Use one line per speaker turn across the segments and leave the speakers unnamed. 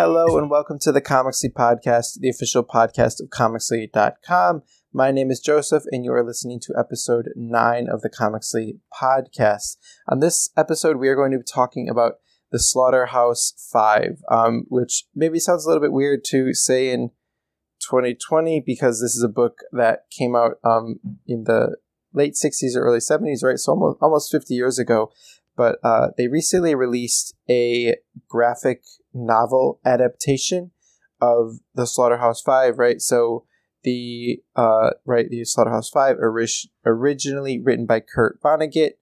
Hello and welcome to the Comixly Podcast, the official podcast of Comixly.com. My name is Joseph and you are listening to episode 9 of the Comixly Podcast. On this episode, we are going to be talking about the Slaughterhouse Five, which maybe sounds a little bit weird to say in 2020 because this is a book that came out in the late 60s or early 70s, right? So almost 50 years ago. But they recently released a graphic novel adaptation of the Slaughterhouse Five, right? So the Slaughterhouse Five originally written by Kurt Vonnegut.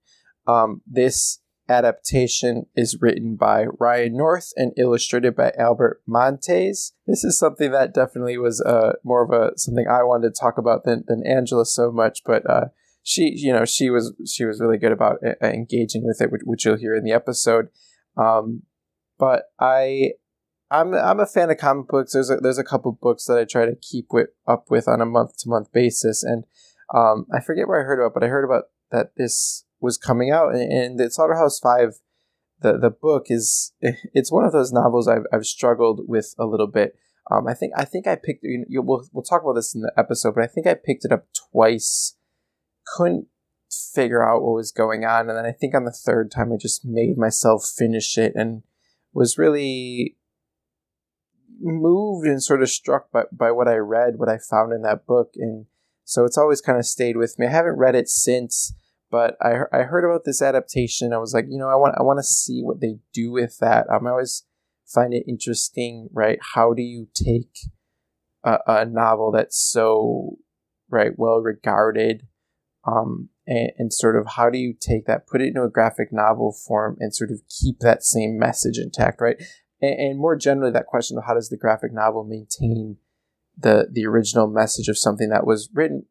This adaptation is written by Ryan North and illustrated by Albert Montes. This is something that definitely was more of something I wanted to talk about than Angela so much, but she was really good about engaging with it, which you'll hear in the episode. But I'm a fan of comic books. There's a couple books that I try to keep up with on a month-to-month basis, and I forget where I heard about, but I heard about that this was coming out, and the Slaughterhouse Five, the book it's one of those novels I've struggled with a little bit. I think I picked. We'll talk about this in the episode, but I think I picked it up twice. Couldn't figure out what was going on, and then I think on the third time I just made myself finish it and was really moved and sort of struck by what I read, what I found in that book, and so it's always kind of stayed with me. I haven't read it since, but I heard about this adaptation. I was like, I want to see what they do with that. I always find it interesting, right? How do you take a novel that's so well regarded, and sort of how do you take that, put it into a graphic novel form, and sort of keep that same message intact, right? And more generally, that question of how does the graphic novel maintain the original message of something that was written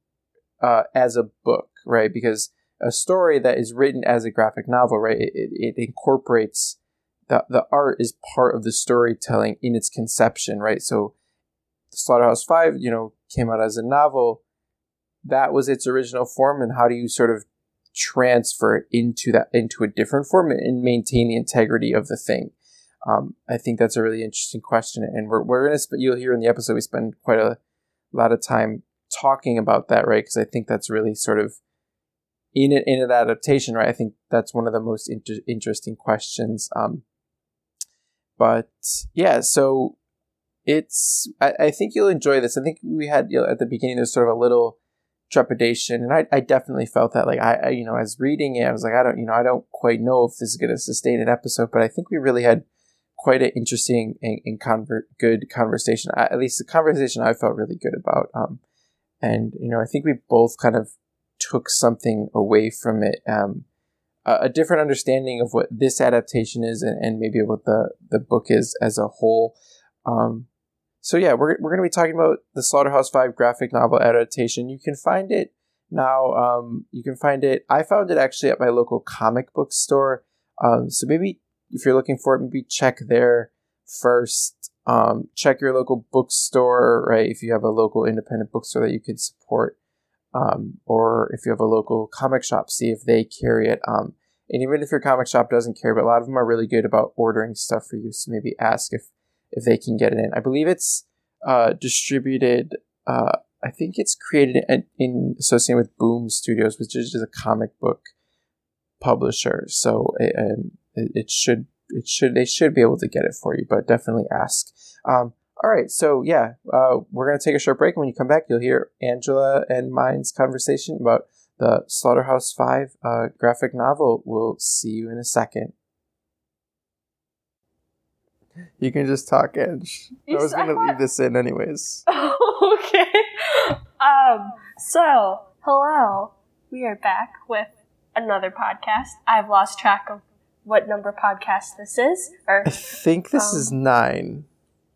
as a book, right? Because a story that is written as a graphic novel, right, it incorporates the art is part of the storytelling in its conception, right? So the Slaughterhouse Five, came out as a novel. That was its original form, and how do you sort of transfer it into a different form and maintain the integrity of the thing? I think that's a really interesting question, and we're gonna you'll hear in the episode we spend quite a lot of time talking about that, right? Because I think that's really sort of in an adaptation, right? I think that's one of the most interesting questions. But yeah, so I think you'll enjoy this. I think we had at the beginning there's sort of a little trepidation, and I definitely felt that. Like I as reading it, I was like, I don't quite know if this is going to sustain an episode, but I think we really had quite an interesting and good conversation. At least the conversation I felt really good about. And I think we both kind of took something away from it, a different understanding of what this adaptation is, and maybe what the book is as a whole. So yeah, we're going to be talking about the Slaughterhouse Five graphic novel adaptation. You can find it now. I found it actually at my local comic book store. So maybe if you're looking for it, maybe check there first. Check your local bookstore, right? If you have a local independent bookstore that you can support, or if you have a local comic shop, see if they carry it. And even if your comic shop doesn't carry, but a lot of them are really good about ordering stuff for you. So maybe ask if they can get it in. I believe it's distributed. I think it's created in association with Boom Studios, which is just a comic book publisher. So they should be able to get it for you, but definitely ask. All right, so yeah, we're gonna take a short break, and when you come back, you'll hear Angela and mine's conversation about the Slaughterhouse Five graphic novel. We'll see you in a second. You can just talk, Ange. I was going to leave this in anyways.
Okay. So, hello. We are back with another podcast. I've lost track of what number podcast this is.
I think this is 9.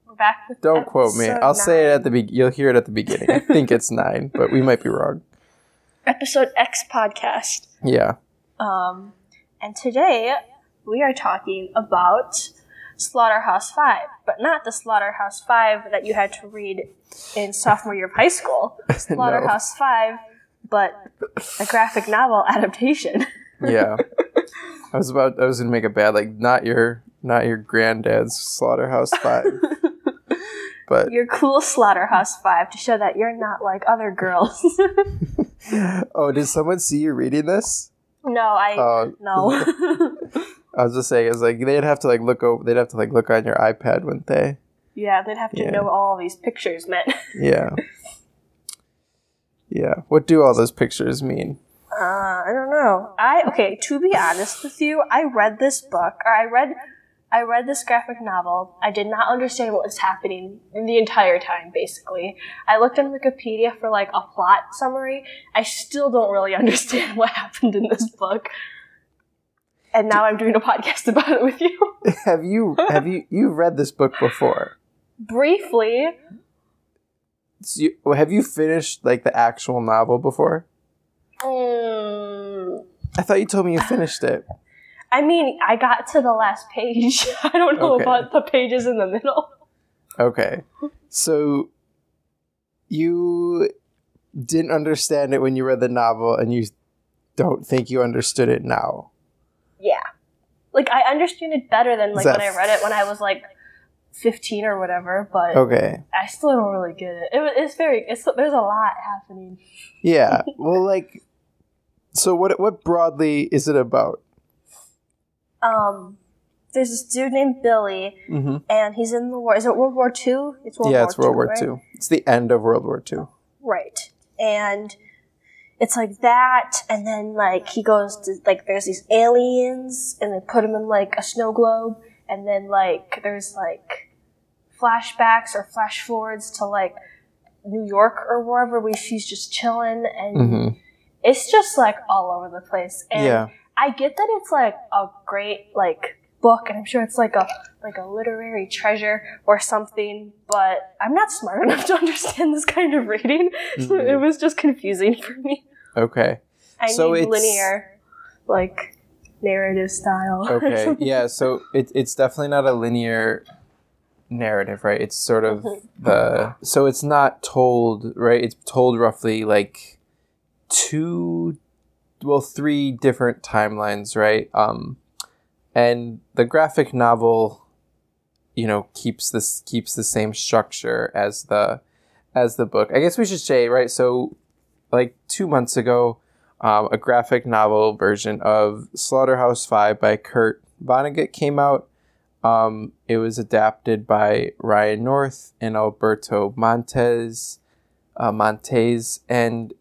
We're back with
Don't quote me. I'll say it at the beginning. You'll hear it at the beginning. I think it's 9, but we might be wrong.
Episode X podcast.
Yeah.
And today we are talking about Slaughterhouse Five, but not the Slaughterhouse Five that you had to read in sophomore year of high school. Slaughterhouse Five, but a graphic novel adaptation.
Yeah. I was gonna make a bad, like, not your granddad's Slaughterhouse Five. but
You're cool, Slaughterhouse Five, to show that you're not like other girls.
oh, did someone see you reading this?
No, no.
I was just saying, it's like they'd have to like look over. They'd have to like look on your iPad, wouldn't they?
Yeah, they'd have to know what all these pictures meant.
Yeah. Yeah. What do all those pictures mean?
I don't know. Okay, to be honest with you, I read this book, or I read this graphic novel. I did not understand what was happening the entire time, basically. I looked on Wikipedia for like a plot summary. I still don't really understand what happened in this book. And now I'm doing a podcast about it with you. You've read this book before? Briefly.
So have you finished like the actual novel before? I thought you told me you finished it.
I mean, I got to the last page. I don't know about the pages in the middle.
Okay. So you didn't understand it when you read the novel, and you don't think you understood it now.
Yeah. Like, I understand it better than like when I read it when I was like 15 or whatever, but I still don't really get it. There's a lot happening.
Yeah. Well, like, so what broadly is it about?
There's this dude named Billy, and he's in the war. Is it World War II? It's World War II.
It's the end of World War II.
Right. And it's like that, and then like he goes to like there's these aliens, and they put him in like a snow globe, and then like there's like flashbacks or flash forwards to like New York or wherever where she's just chilling, and it's just like all over the place. And I get that it's like a great like book, and I'm sure it's like a literary treasure or something, but I'm not smart enough to understand this kind of reading. So it was just confusing for me.
Okay.
I need linear, like, narrative style.
Okay, yeah, so it's definitely not a linear narrative, right? It's sort of so it's not told, right? It's told roughly like 3 different timelines, right? And the graphic novel, keeps the same structure as the book. I guess we should say, right? So, like 2 months ago, a graphic novel version of Slaughterhouse Five by Kurt Vonnegut came out. It was adapted by Ryan North and Alberto Montes, and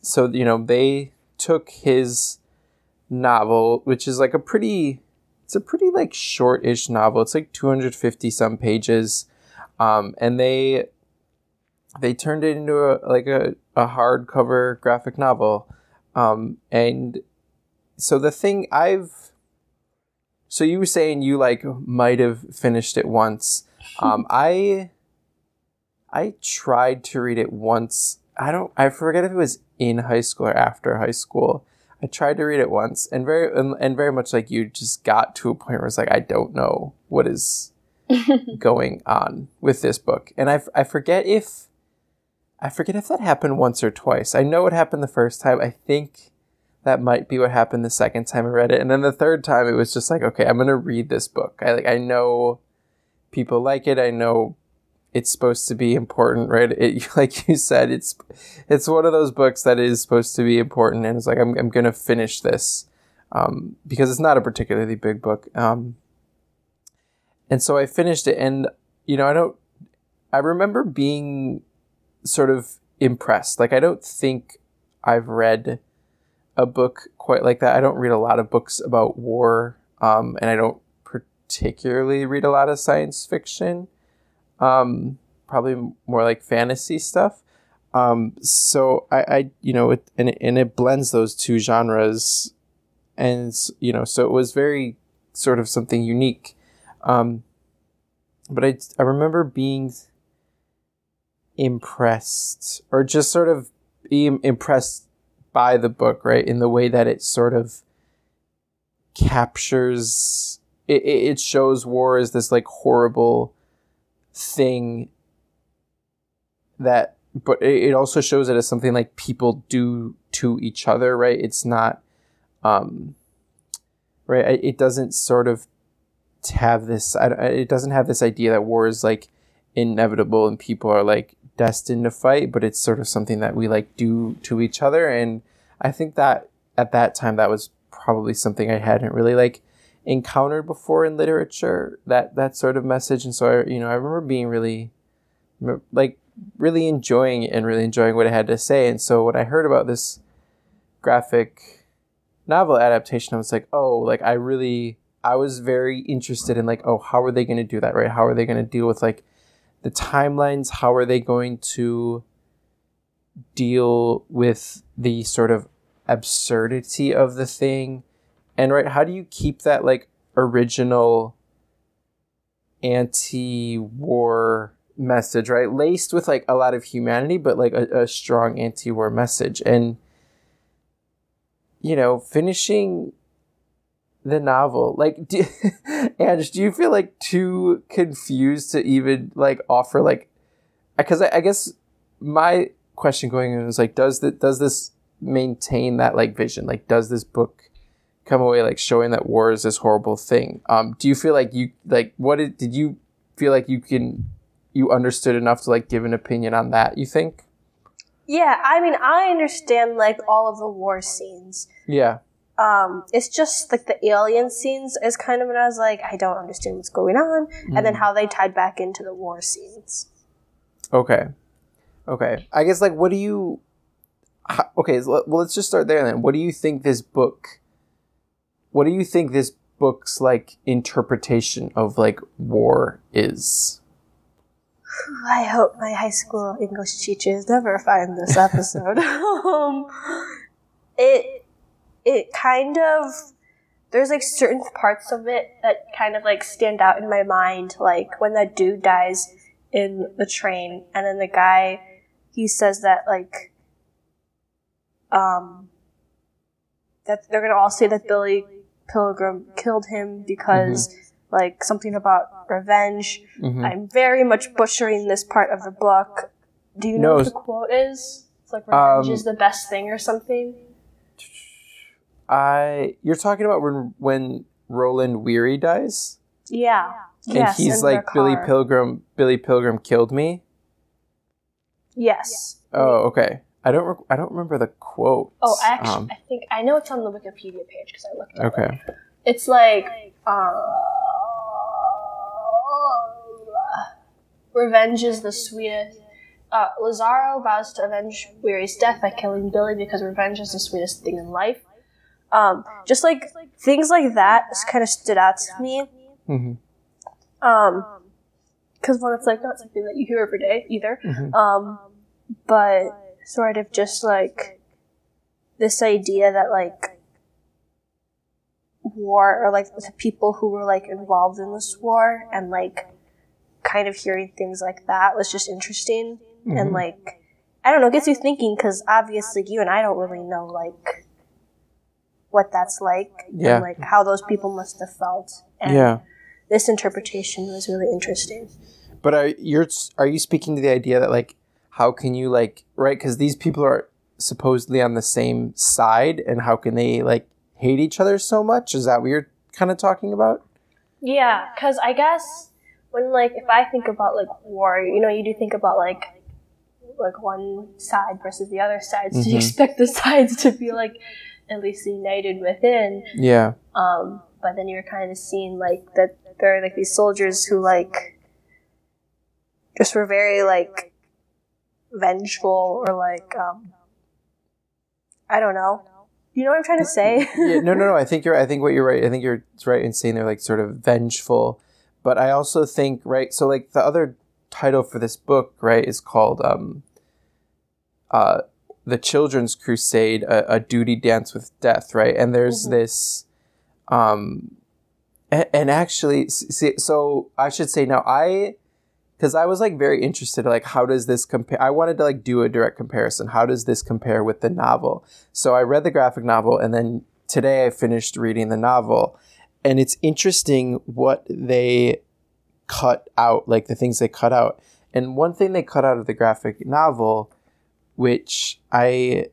so they took his novel, which is like a pretty like short-ish novel. It's like 250 some pages, and they turned it into a hardcover graphic novel, and so the thing so you were saying you like might have finished it once. I tried to read it once. I forget if it was in high school or after high school. I tried to read it once, and very much like you, just got to a point where it's like, I don't know what is going on with this book. And I forget if that happened once or twice. I know what happened the first time. I think that might be what happened the second time I read it. And then the third time it was just like, okay, I'm going to read this book. I know people like it. I know it's supposed to be important, right? Like you said, it's one of those books that is supposed to be important, and it's like I'm gonna finish this because it's not a particularly big book. And so I finished it, and I remember being sort of impressed. Like, I don't think I've read a book quite like that. I don't read a lot of books about war, and I don't particularly read a lot of science fiction. Probably more like fantasy stuff. So it blends those two genres, and so it was very sort of something unique. But I remember being impressed, or just sort of being impressed by the book, right? In the way that it sort of captures, it shows war as this like horrible thing but it also shows it as something like people do to each other, right? It's not right, it doesn't sort of have this, it doesn't have this idea that war is like inevitable and people are like destined to fight, but it's sort of something that we like do to each other. And I think that at that time that was probably something I hadn't really like encountered before in literature, that sort of message. And so I remember being really enjoying it and really enjoying what it had to say. And so when I heard about this graphic novel adaptation, I was like, oh, like I was very interested in like, oh, how are they going to do that, right? How are they going to deal with like the timelines? How are they going to deal with the sort of absurdity of the thing? And right, how do you keep that like original anti-war message, right, laced with like a lot of humanity, but like a strong anti-war message? And finishing the novel, like, Ange, do you feel like too confused to even like offer like, because I guess my question going in was like, does this maintain that like vision? Like, does this book come away like showing that war is this horrible thing? Do you feel like you like did you feel like you understood enough to like give an opinion on that, you think?
Yeah, I mean, I understand like all of the war scenes.
Yeah.
It's just like the alien scenes is kind of when I was like, I don't understand what's going on, and then how they tied back into the war scenes. Okay.
I guess like, well, let's just start there then. What do you think this book's like interpretation of like war is?
I hope my high school English teachers never find this episode. It kind of, there's like certain parts of it that kind of like stand out in my mind, like when that dude dies in the train, and then the guy, he says that like that they're gonna all say that Billy Pilgrim killed him because like something about revenge. I'm very much butchering this part of the book. Do you know what the quote is? It's like revenge is the best thing or something.
You're talking about when Roland Weary dies?
Yeah.
And
yes,
he's like, Billy Pilgrim killed me?
Yes.
Oh, okay. I don't remember the quote.
Oh, actually, I think I know it's on the Wikipedia page because I looked at it.
Okay.
It's like revenge is the sweetest. Lazaro vows to avenge Weary's death by killing Billy because revenge is the sweetest thing in life. Just like things like that just kind of stood out to me. Because one, it's like not something that you hear every day either. But sort of just like this idea that like war, or like the people who were like involved in this war, and like kind of hearing things like that was just interesting. And like, I don't know, it gets you thinking, because obviously you and I don't really know like what that's like, and like how those people must have felt. And this interpretation was really interesting.
But are you speaking to the idea that like, how can you like, right, because these people are supposedly on the same side, and how can they like hate each other so much? Is that what you're kind of talking about?
Yeah, because I guess when like, if I think about like war, you do think about like one side versus the other side, so you expect the sides to be like at least united within. Yeah. But then you're kind of seeing like that there are like these soldiers who like just were very like vengeful, or like I don't know. You know what I'm trying to say?
No. I think what you're right. I think you're right in saying they're like sort of vengeful. But I also think, right, so like the other title for this book, right, is called The Children's Crusade, a Duty Dance with Death, right? And there's this and actually, see, so I should say now, because I was like very interested, like, how does this compare? I wanted to like do a direct comparison. How does this compare with the novel? So I read the graphic novel, and then today I finished reading the novel, and it's interesting what they cut out, like the things they cut out. And one thing they cut out of the graphic novel, which I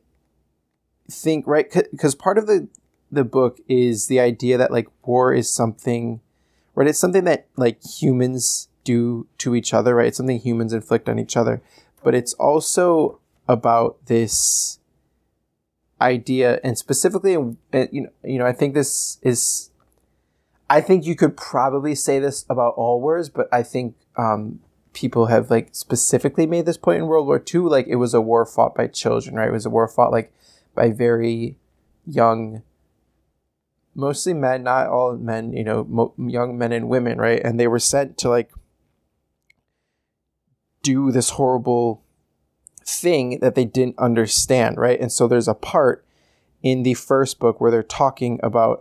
think, right, because part of the book is the idea that like war is something, right, it's something that like humans do to each other, right? It's something humans inflict on each other. But it's also about this idea, and specifically, I think this is, I think you could probably say this about all wars, but I think people have like specifically made this point in World War II. Like, it was a war fought by children, right? It was a war fought like by very young, mostly men, not all men, young men and women, right? And they were sent to like do this horrible thing that they didn't understand, right? And so there's a part in the first book where they're talking about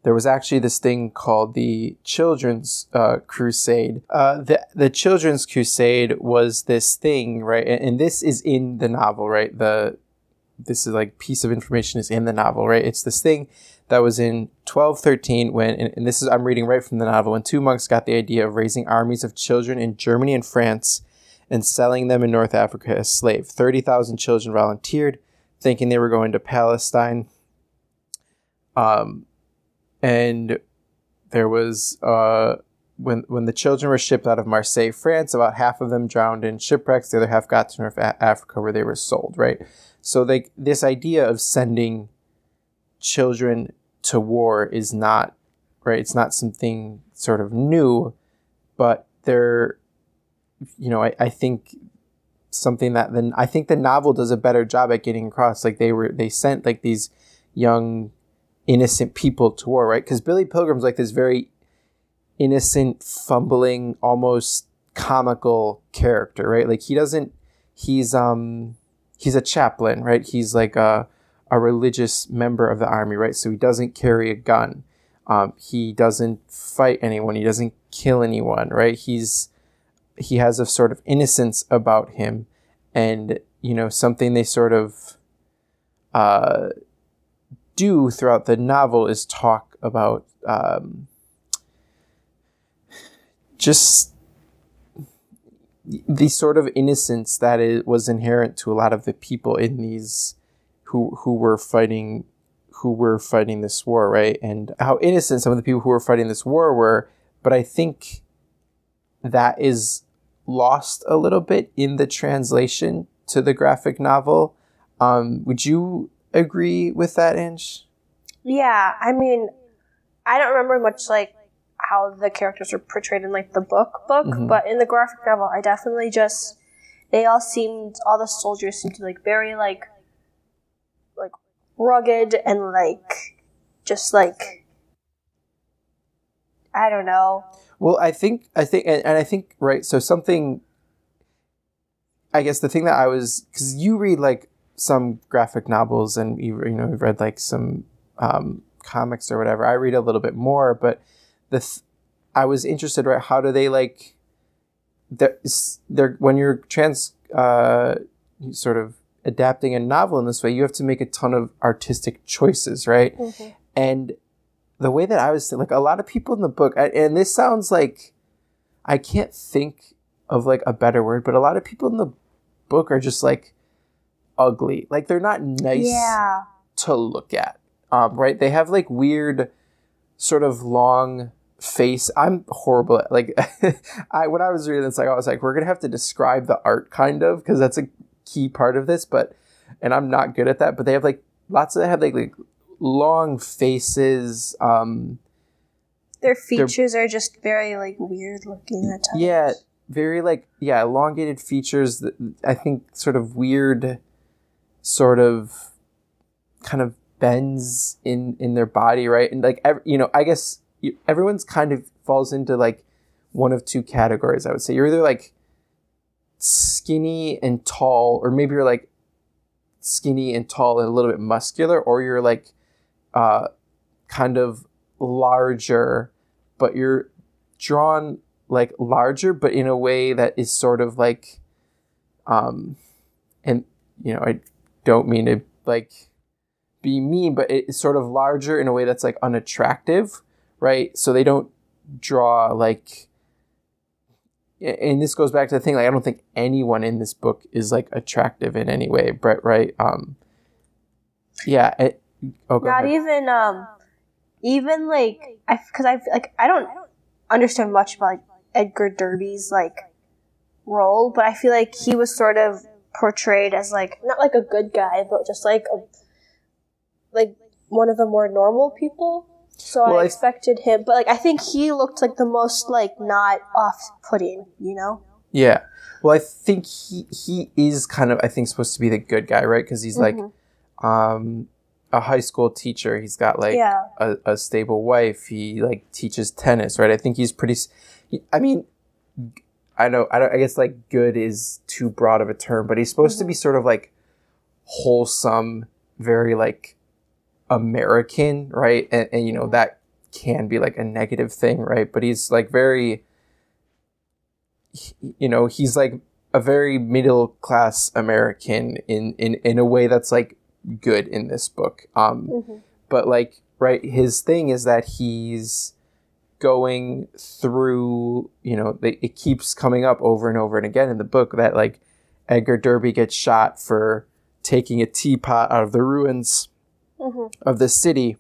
there was actually this thing called the Children's Crusade. The Children's Crusade was this thing, right? And this is in the novel, right? This is like piece of information is in the novel, right? It's this thing that was in 1213 when, and this is, I'm reading right from the novel, when two monks got the idea of raising armies of children in Germany and France and selling them in North Africa as slaves. 30,000 children volunteered, thinking they were going to Palestine. And there was, when the children were shipped out of Marseille, France, about half of them drowned in shipwrecks. The other half got to North Africa where they were sold, right? So this idea of sending children to war is not, right? It's not something sort of new, but they're, I think something that I think the novel does a better job at getting across. Like they sent like these young, innocent people to war, right? Because Billy Pilgrim's like this very innocent, fumbling, almost comical character, right? Like he's a chaplain, right? He's like a religious member of the army, right? So he doesn't carry a gun. He doesn't fight anyone. He doesn't kill anyone, right? He has a sort of innocence about him, and something they sort of do throughout the novel is talk about just the sort of innocence that was inherent to a lot of the people in these who were fighting this war, right? And how innocent some of the people who were fighting this war were. But I think that is lost a little bit in the translation to the graphic novel. Would you agree with that, Ange?
Yeah, I mean, I don't remember much like how the characters were portrayed in like the book, mm-hmm. But in the graphic novel, I definitely all the soldiers seemed to like very like rugged and like just like, I don't know.
Well, I think, right. So something, I guess the thing that because you read like some graphic novels and you've read like some comics or whatever. I read a little bit more, but I was interested, right? How do they like they're when you're sort of adapting a novel in this way, you have to make a ton of artistic choices, right? Mm-hmm. And the way that I was like, a lot of people in the book, and this sounds like, I can't think of like a better word, but a lot of people in the book are just like ugly. Like they're not nice to look at, right? They have like weird sort of long face. I'm horrible at like, when I was reading this, like I was like, we're going to have to describe the art kind of, because that's a key part of this, and I'm not good at that, but they have like lots of, they have like long faces.
Their features are just very like weird looking at times.
Yeah, very like, elongated features that I think sort of weird, sort of kind of bends in their body, right? And like, I guess everyone's kind of falls into like one of two categories, I would say. You're either like skinny and tall, or maybe you're like skinny and tall and a little bit muscular, or you're like kind of larger, but you're drawn like larger, but in a way that is sort of like and I don't mean to like be mean, but it's sort of larger in a way that's like unattractive, right? So they don't draw like, and this goes back to the thing, like I don't think anyone in this book is like attractive in any way, Brett, right? Not
even even like, because I don't understand much about like Edgar Derby's like role, but I feel like he was sort of portrayed as like not like a good guy, but just like like one of the more normal people. So I expected him, but like I think he looked like the most like not off-putting, you know?
Yeah. Well, I think he is kind of, I think, supposed to be the good guy, right? Because he's like a high school teacher. He's got like a stable wife. He like teaches tennis, right? I think he's pretty. I mean, I guess like good is too broad of a term, but he's supposed to be sort of like wholesome, very like American, right? And you know that can be like a negative thing, right? But he's like very, you know, he's like a very middle class American in a way that's like good in this book. But like, right, his thing is that he's going through, you know, it keeps coming up over and over and again in the book that like Edgar Derby gets shot for taking a teapot out of the ruins of the city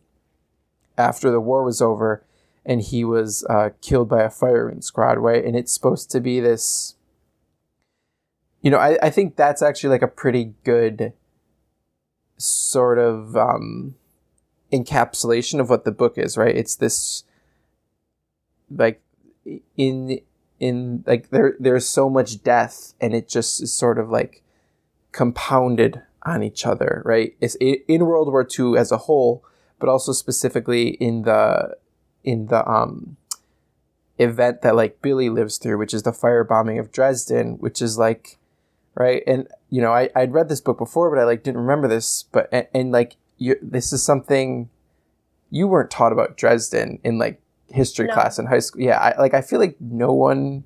after the war was over, and he was killed by a firing squad, right? And it's supposed to be this, you know, I think that's actually like a pretty good sort of encapsulation of what the book is, right? It's this like in like there's so much death, and it just is sort of like compounded on each other, right? It's in World War II as a whole, but also specifically in the event that like Billy lives through, which is the firebombing of Dresden, which is like, right? And you know, I'd read this book before, but I like didn't remember this, but and like this is something you weren't taught about Dresden in like history class in high school. Yeah, I feel like no one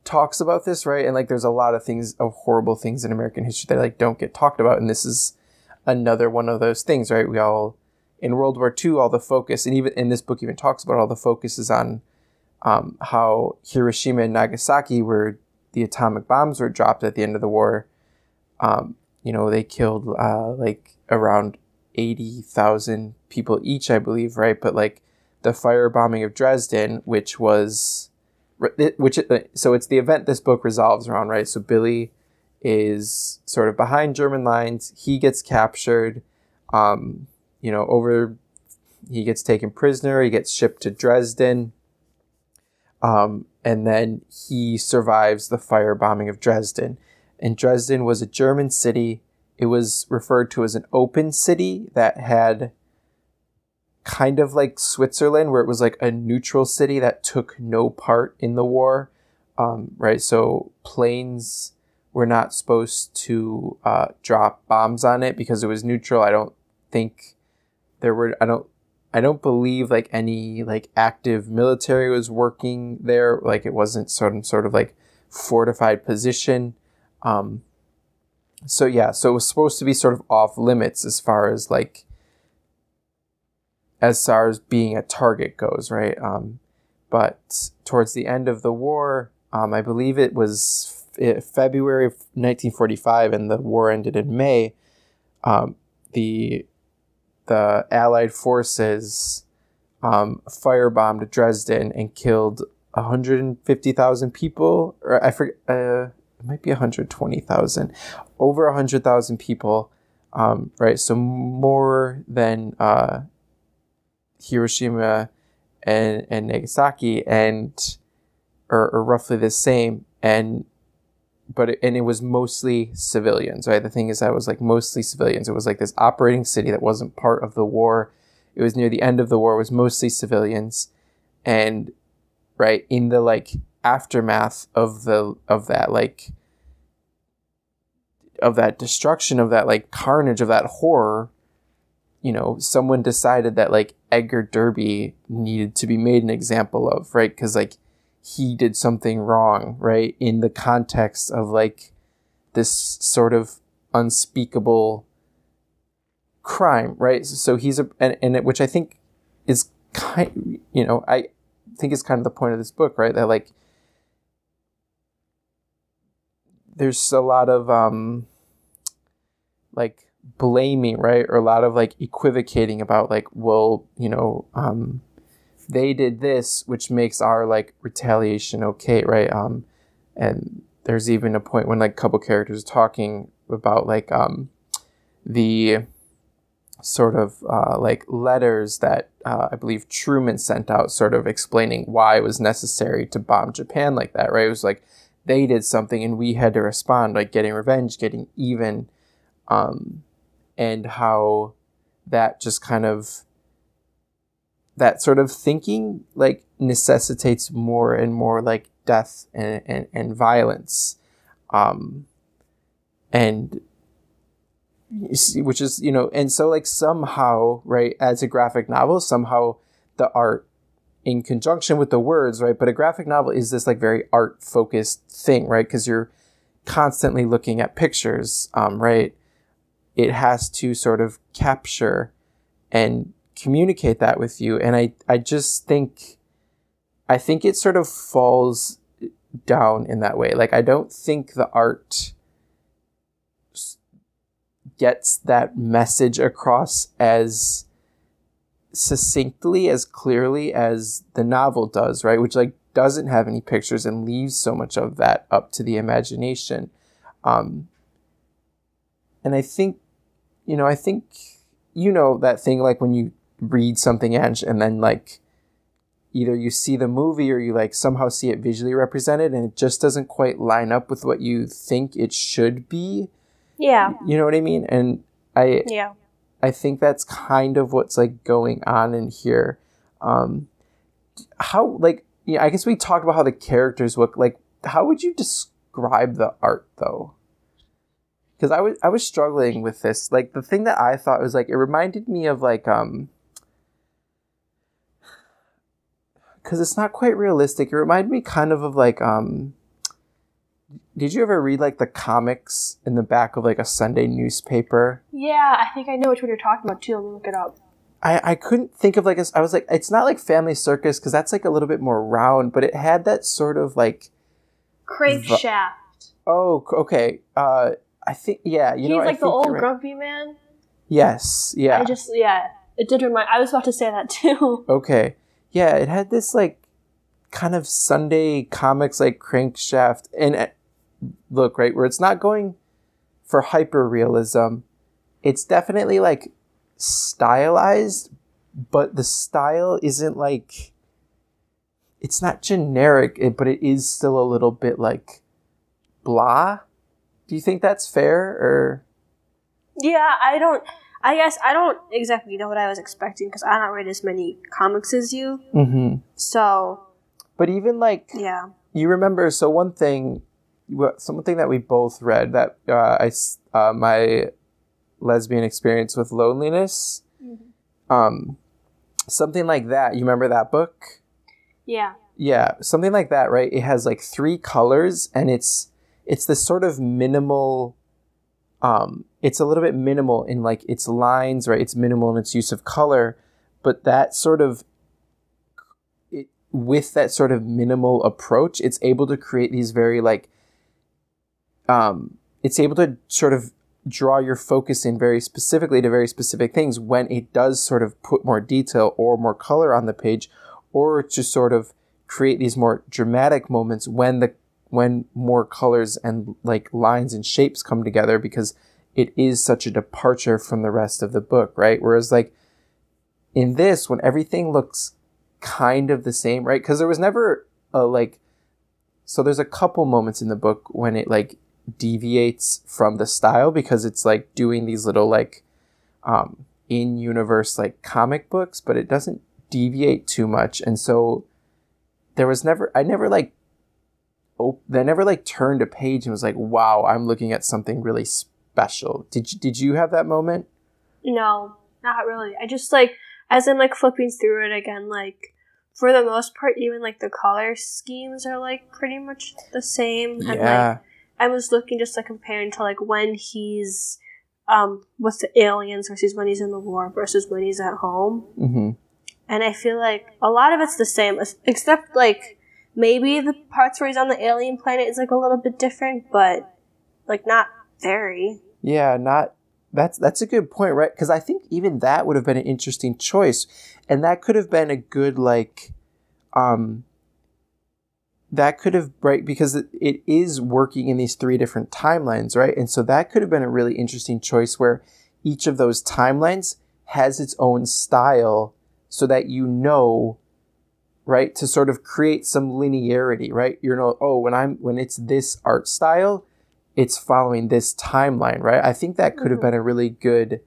talks about this, right? And like there's a lot of horrible things in American history that like don't get talked about, and this is another one of those things, right? We all in World War II, all the focus, and even in this book even talks about all the focus is on how Hiroshima and Nagasaki, where the atomic bombs were dropped at the end of the war, you know, they killed like around 80,000 people each, I believe, right? But like the firebombing of Dresden, so it's the event this book resolves around, right? So Billy is sort of behind German lines. He gets captured, you know, he gets taken prisoner. He gets shipped to Dresden. And then he survives the firebombing of Dresden. And Dresden was a German city. It was referred to as an open city that had kind of like Switzerland, where it was like a neutral city that took no part in the war, right? So planes were not supposed to drop bombs on it because it was neutral. I don't think there were. I don't believe like any like active military was working there. Like it wasn't sort of like fortified position. So yeah, so it was supposed to be sort of off limits as far as being a target goes, right? But towards the end of the war, I believe it was February of 1945, and the war ended in May. The Allied forces firebombed Dresden and killed 150,000 people, or I forget, it might be 120,000, over 100,000 people, right? So more than Hiroshima and Nagasaki, or roughly the same, but it was mostly civilians, right? The thing is that it was like mostly civilians. It was like this operating city that wasn't part of the war. It was near the end of the war. It was mostly civilians, and right in the like aftermath of that destruction, of that like carnage, of that horror, you know, someone decided that like Edgar Derby needed to be made an example of, right? Because like he did something wrong, right? In the context of like this sort of unspeakable crime, right? So he's which I think is kind, you know, I think is kind of the point of this book, right? That like there's a lot of like blaming, right? Or a lot of like equivocating about like, well, you know, they did this, which makes our like retaliation okay, right? And there's even a point when like a couple characters are talking about like the sort of like letters that I believe Truman sent out, sort of explaining why it was necessary to bomb Japan like that, right? It was like they did something and we had to respond, like getting revenge, getting even, and how that just kind of, that sort of thinking like necessitates more and more like death and violence, and which is, you know, and so like somehow, right, as a graphic novel, somehow the art in conjunction with the words, right, but a graphic novel is this like very art focused thing, right, because you're constantly looking at pictures, right, it has to sort of capture and communicate that with you. And I just think, I think it sort of falls down in that way. Like, I don't think the art gets that message across as succinctly, as clearly as the novel does, right? Which like doesn't have any pictures and leaves so much of that up to the imagination. And I think, I think, that thing, like when you read something and then like either you see the movie or you like somehow see it visually represented and it just doesn't quite line up with what you think it should be.
Yeah.
You know what I mean? And I think that's kind of what's like going on in here. How, like, I guess we talked about how the characters look. Like, how would you describe the art though? Because I was struggling with this. Like, the thing that I thought was like, it reminded me of like, because it's not quite realistic. It reminded me kind of like, did you ever read like the comics in the back of like a Sunday newspaper?
Yeah, I think I know which one you're talking about too. Let me look it up.
I couldn't think of like I was like, it's not like Family Circus because that's like a little bit more round, but it had that sort of like
Crankshaft.
Oh, okay. I think he's
like the old grumpy man.
Yes, yeah.
It did remind. I was about to say that too.
Okay, yeah. It had this like kind of Sunday comics like Crankshaft, and look, right, where it's not going for hyper realism. It's definitely like stylized, but the style isn't like, it's not generic, but it is still a little bit like blah. Do you think that's fair, or? Yeah,
I guess I don't exactly know what I was expecting because I don't read as many comics as you.
Mm-hmm.
So.
But even like,
yeah, you
remember. So one thing that we both read that my lesbian experience with loneliness, something like that. You remember that book?
Yeah.
Yeah, something like that, right? It has like 3 colors, and it's this sort of minimal. It's a little bit minimal in like its lines, right? It's minimal in its use of color, but that sort of, with that sort of minimal approach, it's able to create these very like, it's able to sort of draw your focus in very specifically to very specific things when it does sort of put more detail or more color on the page, or to sort of create these more dramatic moments when more colors and like lines and shapes come together, because it is such a departure from the rest of the book, right? Whereas like in this, when everything looks kind of the same, right? Because there was never so there's a couple moments in the book when it like deviates from the style, because it's like doing these little like in-universe like comic books, but it doesn't deviate too much. And so I never turned a page and was like, wow, I'm looking at something really special. Did you have that moment?
No, not really. I just like, as I'm like flipping through it again, like for the most part, even like the color schemes are like pretty much the same.
Yeah.
And like I was looking just like comparing to like when he's with the aliens versus when he's in the war versus when he's at home.
Mm-hmm.
And I feel like a lot of it's the same, except like maybe the parts where he's on the alien planet is like a little bit different, but like not very.
Yeah, not That's a good point, right? Because I think even that would have been an interesting choice, and that could have been a good like, that could have right because it is working in these 3 different timelines, right? And so that could have been a really interesting choice where each of those timelines has its own style, so that right, to sort of create some linearity, right? When it's this art style, it's following this timeline, right? I think that could have been a really good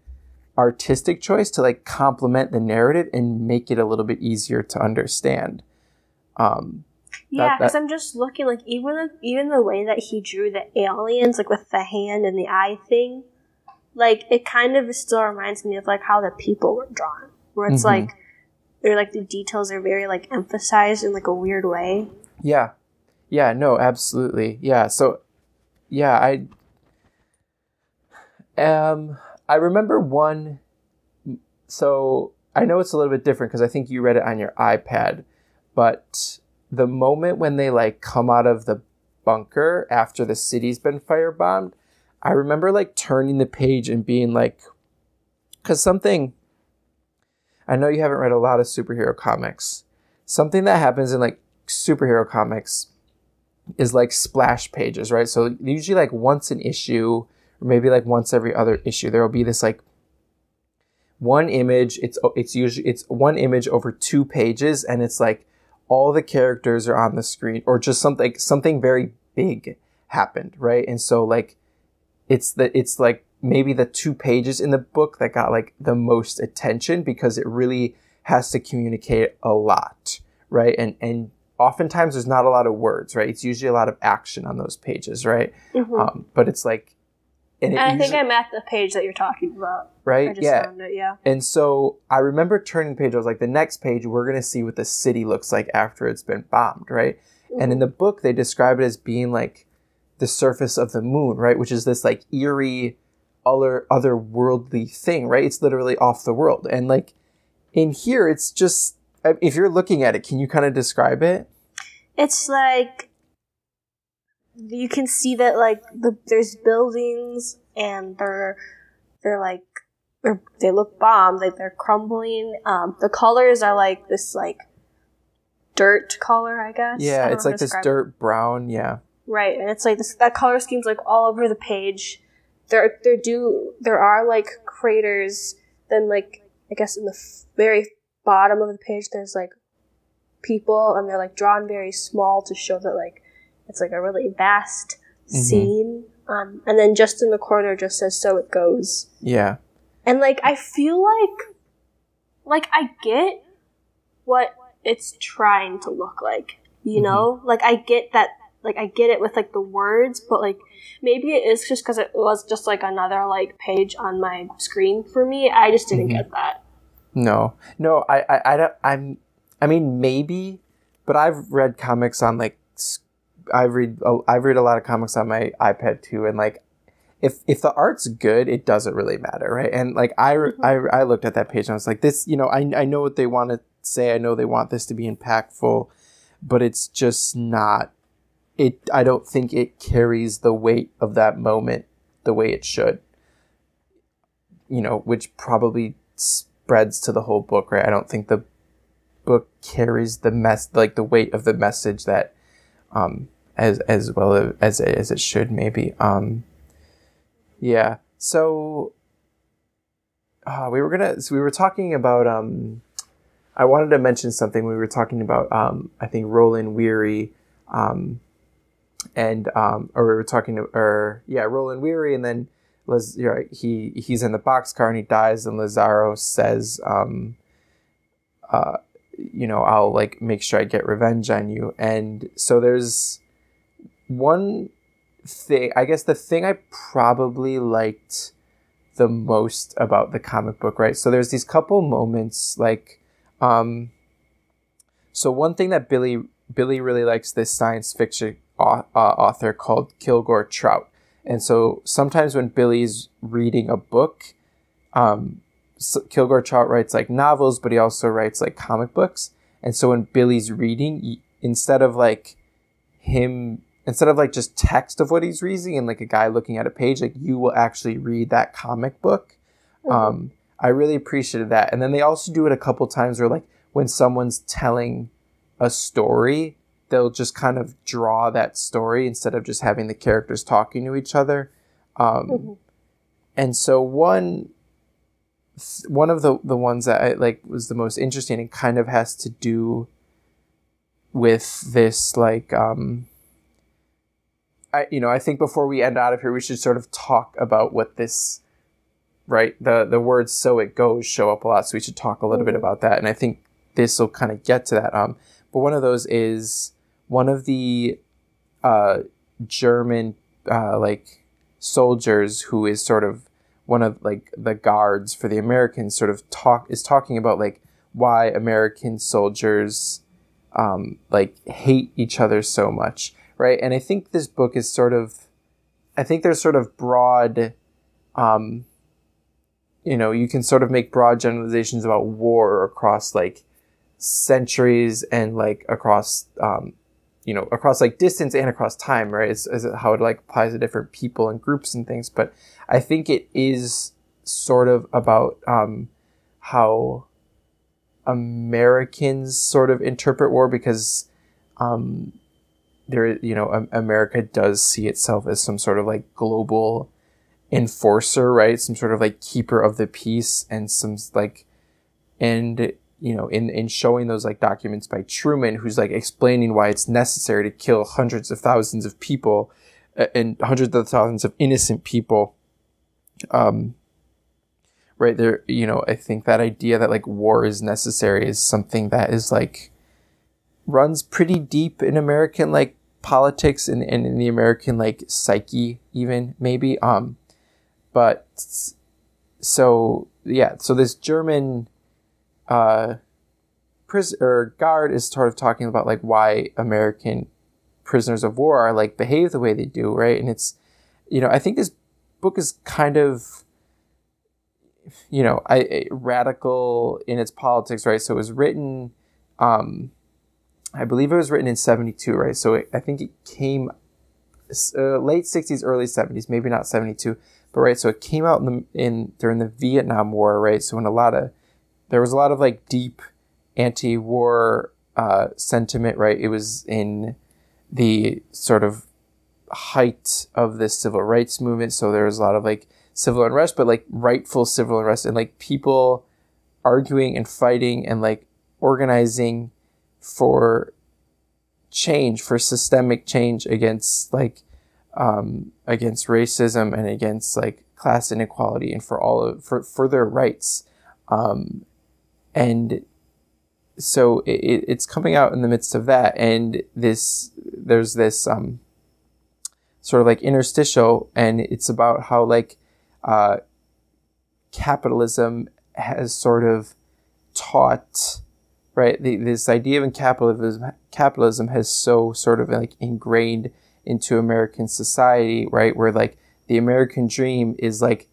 artistic choice to like complement the narrative and make it a little bit easier to understand.
Yeah, because I'm just looking, like, even the way that he drew the aliens, like with the hand and the eye thing, like it kind of still reminds me of like how the people were drawn, where it's like they're like the details are very like emphasized in like a weird way.
Yeah, no, absolutely, yeah. So yeah, I remember one. So I know it's a little bit different because I think you read it on your iPad, but the moment when they like come out of the bunker after the city's been firebombed, I remember like turning the page and being like, because I know you haven't read a lot of superhero comics. Something that happens in like superhero comics is like splash pages, right? So usually like once an issue, or maybe like once every other issue, there will be this like one image. It's one image over 2 pages, and it's like all the characters are on the screen, or just something very big happened, right? And so like it's like maybe the 2 pages in the book that got like the most attention because it really has to communicate a lot, right? And oftentimes there's not a lot of words, right? It's usually a lot of action on those pages, right? But it's like,
and I think I'm at the page that you're talking about.
Right?
I just found it, yeah.
And so I remember turning the page. I was like, the next page, we're going to see what the city looks like after it's been bombed, right? And in the book, they describe it as being like the surface of the moon, right? Which is this like eerie, otherworldly thing, right? It's literally off the world. And like in here, it's just, if you're looking at it, can you kind of describe it?
It's like, you can see that like there's buildings and they look bombed, like they're crumbling. The colors are like this like dirt color, I guess.
Yeah, it's like this dirt brown, yeah. Right,
and it's like that color scheme's like all over the page. There are like craters. Then like I guess in the very bottom of the page there's like people, and they're like drawn very small to show that like it's like a really vast scene. And then just in the corner just says, "So it goes."
Yeah.
And like I feel like I get what it's trying to look like, you know? Like I get that, like I get it with like the words, but like maybe it is just because it was just like another like page on my screen for me. I just didn't get that.
No, I mean maybe, but I've read comics on like I've read a lot of comics on my iPad too, and like if the art's good, it doesn't really matter, right? And like I looked at that page and I was like, this, you know, I know what they want to say. I know they want this to be impactful, but it's just not. I don't think it carries the weight of that moment the way it should. You know, which probably spreads to the whole book, right? I don't think the book carries the weight of the message that as well as it should, maybe. Yeah. So we were talking about I wanted to mention something. We were talking about I think Roland Weary or we were talking to Roland Weary, and then he's in the boxcar and he dies, and Lazaro says you know, I'll like make sure I get revenge on you. And so there's one thing, I guess the thing I probably liked the most about the comic book, right? So there's these couple moments like, so one thing that Billy really likes, this science fiction author called Kilgore Trout. And so sometimes when Billy's reading a book, Kilgore Trout writes like novels, but he also writes like comic books. And so when Billy's reading, instead of instead of like just text of what he's reading and like a guy looking at a page, like you will actually read that comic book. I really appreciated that. And then they also do it a couple times where like when someone's telling a story, they'll just kind of draw that story instead of just having the characters talking to each other. And so one of the ones that I like was the most interesting and kind of has to do with this, like, I think before we end out of here, we should sort of talk about what this, right? The words "so it goes" show up a lot, so we should talk a little bit about that. And I think this will kind of get to that. But one of those is one of the German like soldiers who is sort of one of like the guards for the Americans sort of talking about like why American soldiers like hate each other so much, right? And I think this book is there's sort of broad, you can sort of make broad generalizations about war across like centuries and like across across like distance and across time, right? Is how it like applies to different people and groups and things. But I think it is sort of about how Americans sort of interpret war, because America does see itself as some sort of like global enforcer, right? Some sort of like keeper of the peace, and some like, and in showing those like documents by Truman, who's like explaining why it's necessary to kill hundreds of thousands of people and hundreds of thousands of innocent people. Right there, I think that idea that like war is necessary is something that is like runs pretty deep in American like politics and in the American like psyche, even maybe. But so this German guard is sort of talking about like why American prisoners of war are like behave the way they do, right? And it's, I think this book is kind of, radical in its politics, right? So it was written, I believe it was written in 1972, right? So I think it came late 60s, early 70s, maybe not 1972, but right. So it came out during the Vietnam War, right? So there was a lot of like deep anti-war sentiment, right? It was in the sort of height of the civil rights movement, so there was a lot of like civil unrest, but like rightful civil unrest, and like people arguing and fighting and like organizing for change, for systemic change against like against racism and against like class inequality and for their rights. And so it's coming out in the midst of that, and there's this sort of like interstitial, and it's about how like capitalism has sort of taught, right? This idea of capitalism has so sort of like ingrained into American society, right? Where like the American dream is like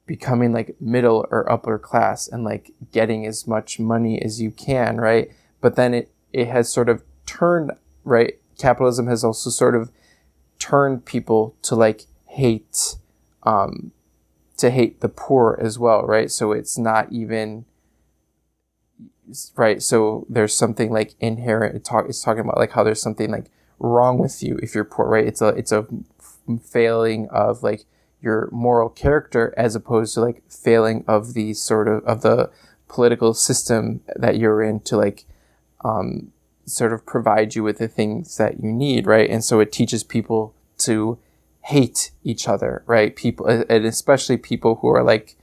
becoming like middle or upper class and like getting as much money as you can, right? But then it has sort of turned, right? Capitalism has also sort of turned people to like hate the poor as well, right? So it's not even right. So there's something like inherent. It's talking about like how there's something like wrong with you if you're poor, right? It's a failing of like your moral character, as opposed to like failing of the sort of the political system that you're in to like sort of provide you with the things that you need, right? And so it teaches people to hate each other, right? People, and especially people who are like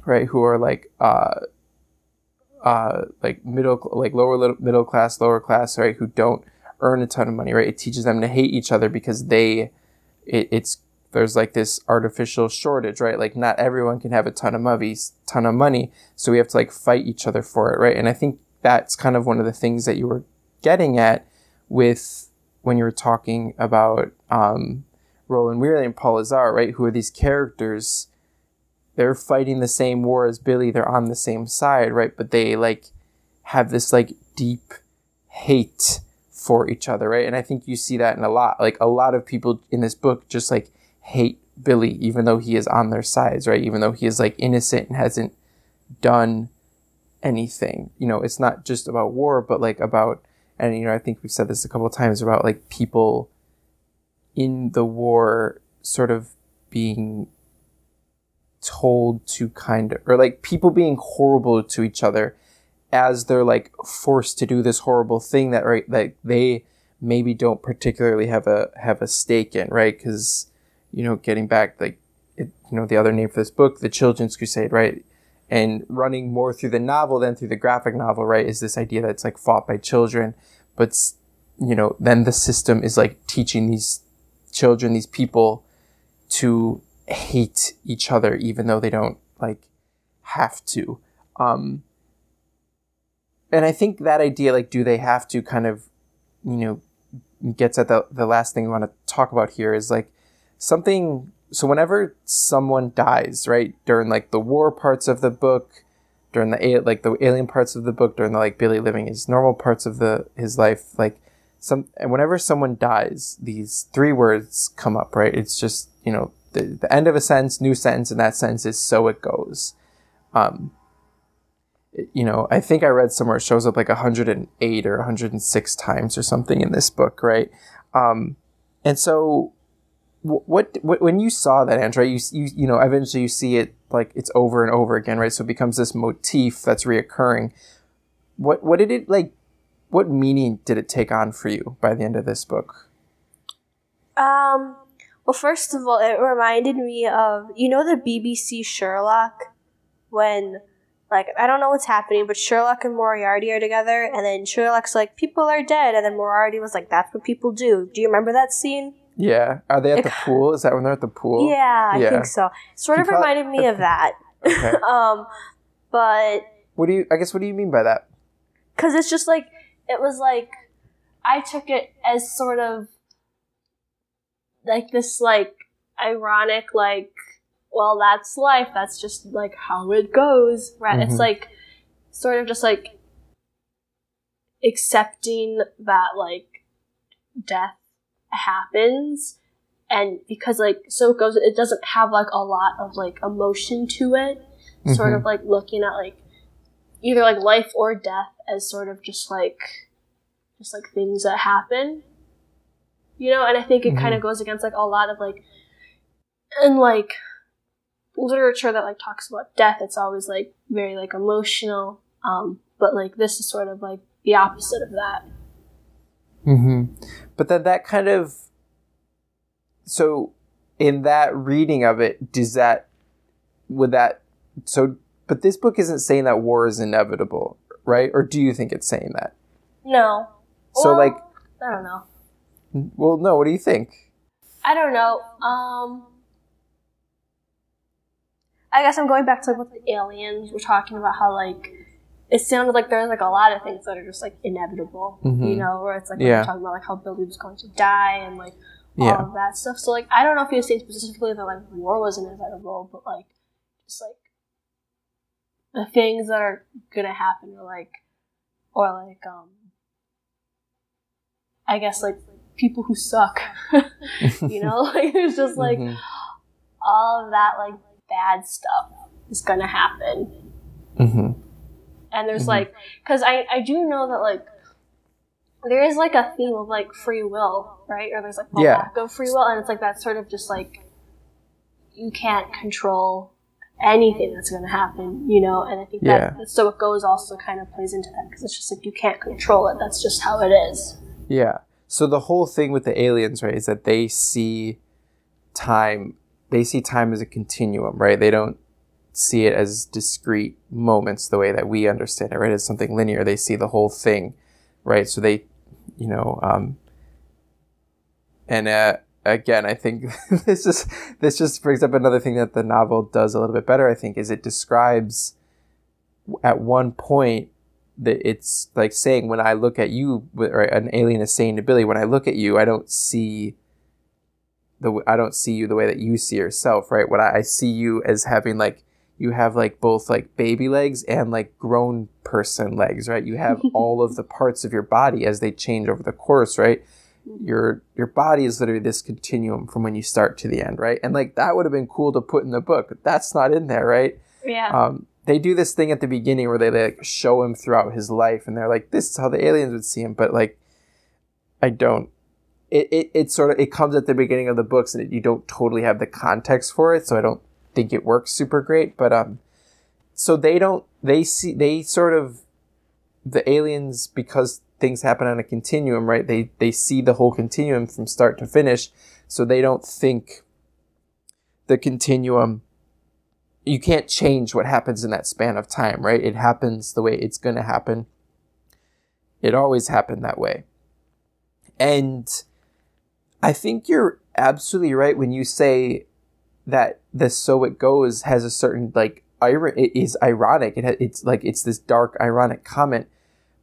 right, who are like lower middle class, lower class, right, who don't earn a ton of money, right? It teaches them to hate each other because there's like this artificial shortage, right? Like not everyone can have a ton of money, so we have to like fight each other for it, right? And I think that's kind of one of the things that you were getting at with when you were talking about Roland Weary and Paul Lazar, right? Who are these characters? They're fighting the same war as Billy. They're on the same side, right? But they like have this like deep hate for each other, right? And I think you see that in a lot of people in this book just like hate Billy, even though he is on their sides, right? Even though he is like innocent and hasn't done anything. It's not just about war, but like about, and I think we've said this a couple of times about like people in the war sort of being told to kind of, or like people being horrible to each other as they're like forced to do this horrible thing that, right, that they maybe don't particularly have a stake in, right? Because getting back, like the other name for this book, the Children's Crusade, right? And running more through the novel than through the graphic novel, right, is this idea that it's like fought by children, but then the system is like teaching these children, these people, to hate each other even though they don't like have to. And I think that idea, like, do they have to, kind of gets at the last thing we want to talk about here is like something. So whenever someone dies, right, during like the war parts of the book, during the alien parts of the book, during the like Billy living his normal parts of his life, like and whenever someone dies, these three words come up, right? It's just the end of a sentence, new sentence, and that sentence is "so it goes." I think I read somewhere it shows up like 108 or 106 times or something in this book, right? And so. What when you saw that, Andrea, you eventually you see it like it's over and over again, right? So it becomes this motif that's reoccurring. What did it like? What meaning did it take on for you by the end of this book?
Well, first of all, it reminded me of the BBC Sherlock, when like I don't know what's happening, but Sherlock and Moriarty are together, and then Sherlock's like, people are dead, and then Moriarty was like, that's what people do. Do you remember that scene?
Yeah. Are they at the pool? Is that when they're at the pool?
Yeah, I think so. Sort of reminded me of that.
Okay.
But
what do you mean by that?
Because it's just like, it was like, I took it as sort of like this like ironic, like, well, that's life. That's just like how it goes, right? Mm-hmm. It's like sort of just like accepting that like death happens, and because like so it goes, it doesn't have like a lot of like emotion to it. Mm-hmm. Sort of like looking at like either like life or death as sort of just like things that happen, and I think it kind of goes against like a lot of like, and like literature that like talks about death, it's always like very like emotional, but like this is sort of like the opposite of that.
Mm-hmm. But then that kind of, so in that reading of it, but this book isn't saying that war is inevitable, right? Or do you think it's saying that?
No.
So
well,
like,
I don't know.
Well, no, what do you think?
I don't know. I guess I'm going back to like with the aliens. We're talking about how like, it sounded like there's like a lot of things that are just like inevitable, mm-hmm. Where it's like when we're talking about like how Billy was going to die and like all of that stuff. So like I don't know if he was saying specifically that like war was inevitable, but like just like the things that are gonna happen, or like I guess like people who suck, like there's just like mm-hmm. all of that like bad stuff is gonna happen. Mm-hmm. And there's, mm-hmm. like, because I do know that, like, there is, like, a theme of, like, free will, right? Or there's, like, a lack of free will, and it's, like, that's sort of just, like, you can't control anything that's going to happen, And I think that, so it goes also kind of plays into that, because it's just, like, you can't control it. That's just how it is.
Yeah. So the whole thing with the aliens, right, is that they see time as a continuum, right? They don't see it as discrete moments the way that we understand it, right? As something linear. They see the whole thing, right? So they, and again, I think this just brings up another thing that the novel does a little bit better, I think, is it describes at one point that it's like saying, when I look at you, or an alien is saying to Billy, when I look at you, I don't see you the way that you see yourself, right? What I see you as having like, you have like both like baby legs and like grown person legs, right? You have all of the parts of your body as they change over the course, right? Your body is literally this continuum from when you start to the end, right? And like that would have been cool to put in the book, but that's not in there, right?
Yeah.
They do this thing at the beginning where they like show him throughout his life, and they're like, this is how the aliens would see him, but like I don't. It sort of, it comes at the beginning of the books, and you don't totally have the context for it, so I don't think it works super great. But so the aliens, because things happen on a continuum, right? They see the whole continuum from start to finish, so they don't think the continuum. You can't change what happens in that span of time, right? It happens the way it's going to happen. It always happened that way. And I think you're absolutely right when you say that the "so it goes" has a certain like it is ironic. It's like it's this dark ironic comment.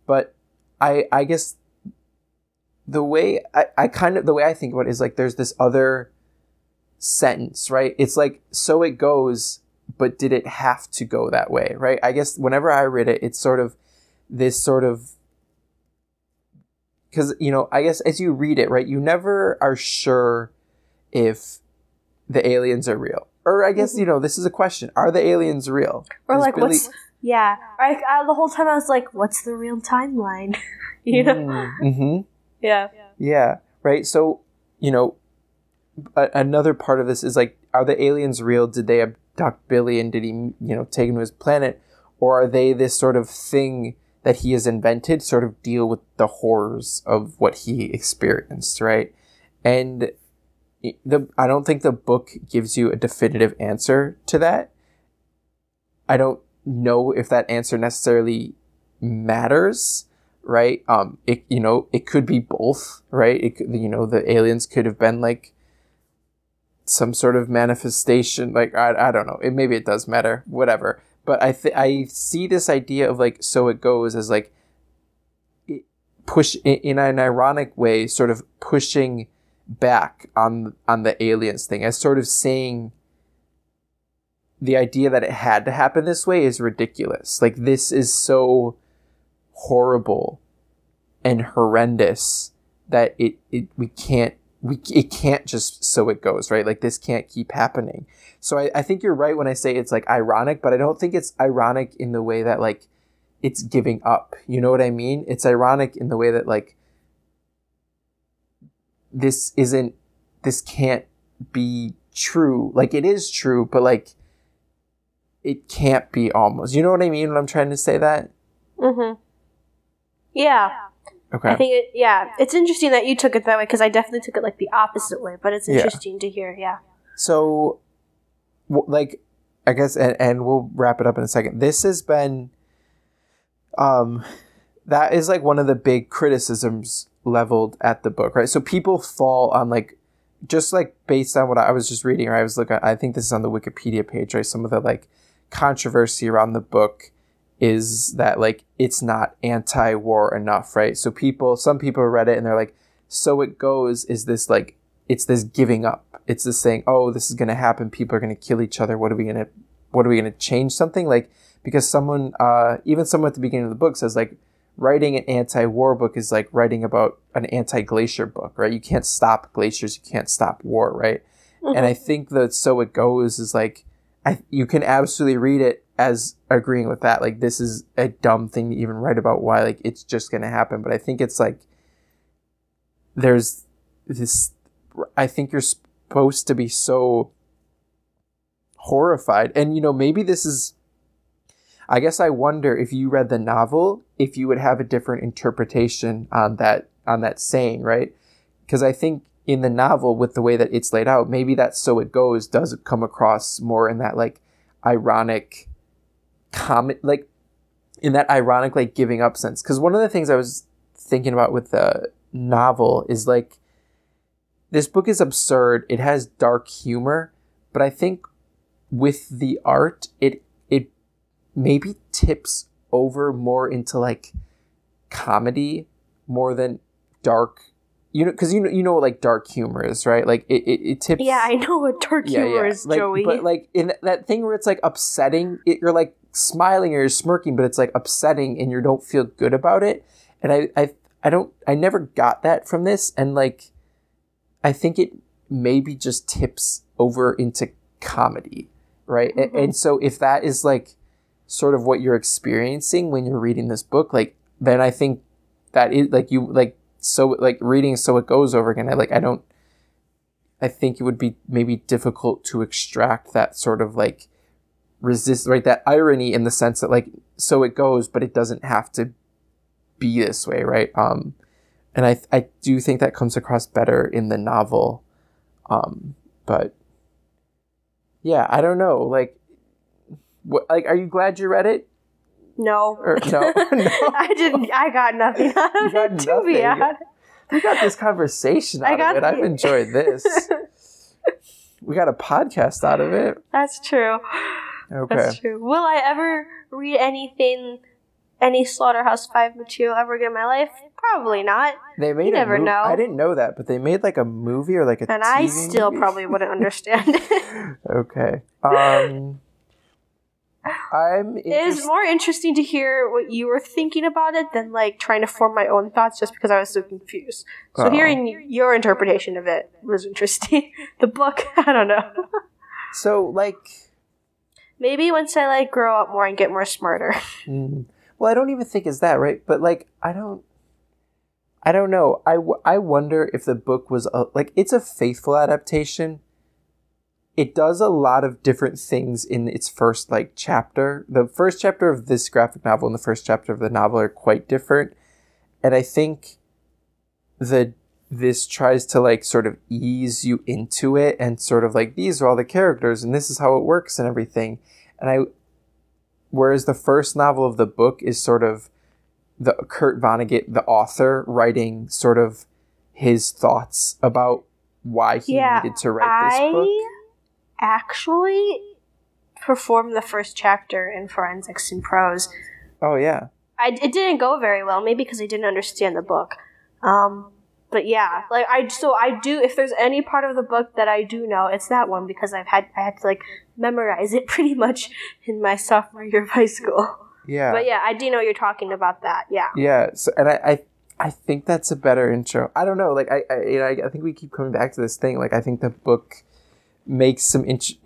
But I guess the way I think about it is like there's this other sentence, right? It's like "so it goes," but did it have to go that way, right? I guess whenever I read it, it's sort of this sort of, because, you know, I guess as you read it, right, you never are sure if the aliens are real. Or I guess, you know, this is a question. Are the aliens real?
Or like, yeah. The whole time I was like, what's the real timeline? You know?
Mm-hmm.
Yeah.
Yeah, right? So, you know, another part of this is like, are the aliens real? Did they abduct Billy and did he, you know, take him to his planet? Or are they this sort of thing that he has invented, sort of deal with the horrors of what he experienced, right? And I don't think the book gives you a definitive answer to that. I don't know if that answer necessarily matters, right? It could be both, right? The aliens could have been like some sort of manifestation, like I don't know. Maybe it does matter, whatever. But I see this idea of like "so it goes" as like push in an ironic way, sort of pushing back on the aliens thing, as sort of saying the idea that it had to happen this way is ridiculous. Like, this is so horrible and horrendous that it can't just "so it goes," right? Like, this can't keep happening. So I think you're right when I say it's like ironic, but I don't think it's ironic in the way that like it's giving up. You know what I mean? It's ironic in the way that like this can't be true. Like, it is true, but like it can't be almost. You know what I mean when I'm trying to say that?
Mm-hmm. Yeah.
Okay.
I think it's interesting that you took it that way, because I definitely took it like the opposite way, but it's interesting to hear, yeah.
So, like, I guess, and we'll wrap it up in a second. This has been, that is like one of the big criticisms leveled at the book, right? So people fall on like, just like based on what I was just reading, or I was looking at, I think this is on the Wikipedia page, right? Some of the like controversy around the book is that like it's not anti-war enough, right? So some people read it and they're like, "So it goes" is this like, it's this giving up. It's this saying, "Oh, this is going to happen. People are going to kill each other. What are we going to change something?" Like, because someone at the beginning of the book says like, writing an anti-war book is like writing about an anti-glacier book, right? You can't stop glaciers. You can't stop war, right? Mm-hmm. And I think that "So it goes" is like, you can absolutely read it as agreeing with that. Like, this is a dumb thing to even write about, why like it's just going to happen. But I think it's like, there's this, I think you're supposed to be so horrified. And, you know, maybe this is, I guess I wonder if you read the novel, if you would have a different interpretation on that saying, right? Because I think in the novel, with the way that it's laid out, maybe that "so it goes" does come across more in that like ironic comment, like in that ironic like giving up sense. Because one of the things I was thinking about with the novel is like, this book is absurd. It has dark humor, but I think with the art, it maybe tips over more into like comedy more than dark because you know like dark humor is, right? Like it tips.
Yeah, I know what dark humor is,
like,
Joey.
But like in that thing where it's like upsetting, you're like smiling or you're smirking, but it's like upsetting and you don't feel good about it. And I never got that from this, and like I think it maybe just tips over into comedy, right? Mm-hmm. And so if that is like sort of what you're experiencing when you're reading this book, like then I think that is like you like. So like reading So It Goes over again, I think it would be maybe difficult to extract that sort of like that irony in the sense that like so it goes, but it doesn't have to be this way, right? And I do think that comes across better in the novel. But yeah, I don't know. Like, are you glad you read it?
No.
No.
I didn't. I got nothing out of it, to be honest.
We got this conversation out of it. I've enjoyed this. We got a podcast out of it.
That's true.
Okay.
That's true. Will I ever read any Slaughterhouse 5 material ever again in my life? Probably not.
They made
you never know.
I didn't know that, but they made like a movie or like a
and
TV
I still
movie?
Probably wouldn't understand it.
Okay.
It's more interesting to hear what you were thinking about it than like trying to form my own thoughts just because I was so confused. So hearing your interpretation of it was interesting. The book, I don't know.
So like
maybe once I like grow up more and get more smarter.
Well, I don't even think it's that, right? But like I don't know. I wonder if the book was it's a faithful adaptation. It does a lot of different things in its first like chapter. The first chapter of this graphic novel and the first chapter of the novel are quite different. And I think this tries to like sort of ease you into it and sort of like these are all the characters and this is how it works and everything. And whereas the first novel of the book is sort of the Kurt Vonnegut, the author, writing sort of his thoughts about why he needed to write this book.
Actually performed the first chapter in Forensics and Prose.
Oh yeah.
It didn't go very well, maybe because I didn't understand the book. But yeah, like I do. If there's any part of the book that I do know, it's that one because I had to like memorize it pretty much in my sophomore year of high school.
Yeah.
But yeah, I do know you're talking about that. Yeah.
Yeah. So and I think that's a better intro. I don't know. Like I think we keep coming back to this thing. Like I think the book makes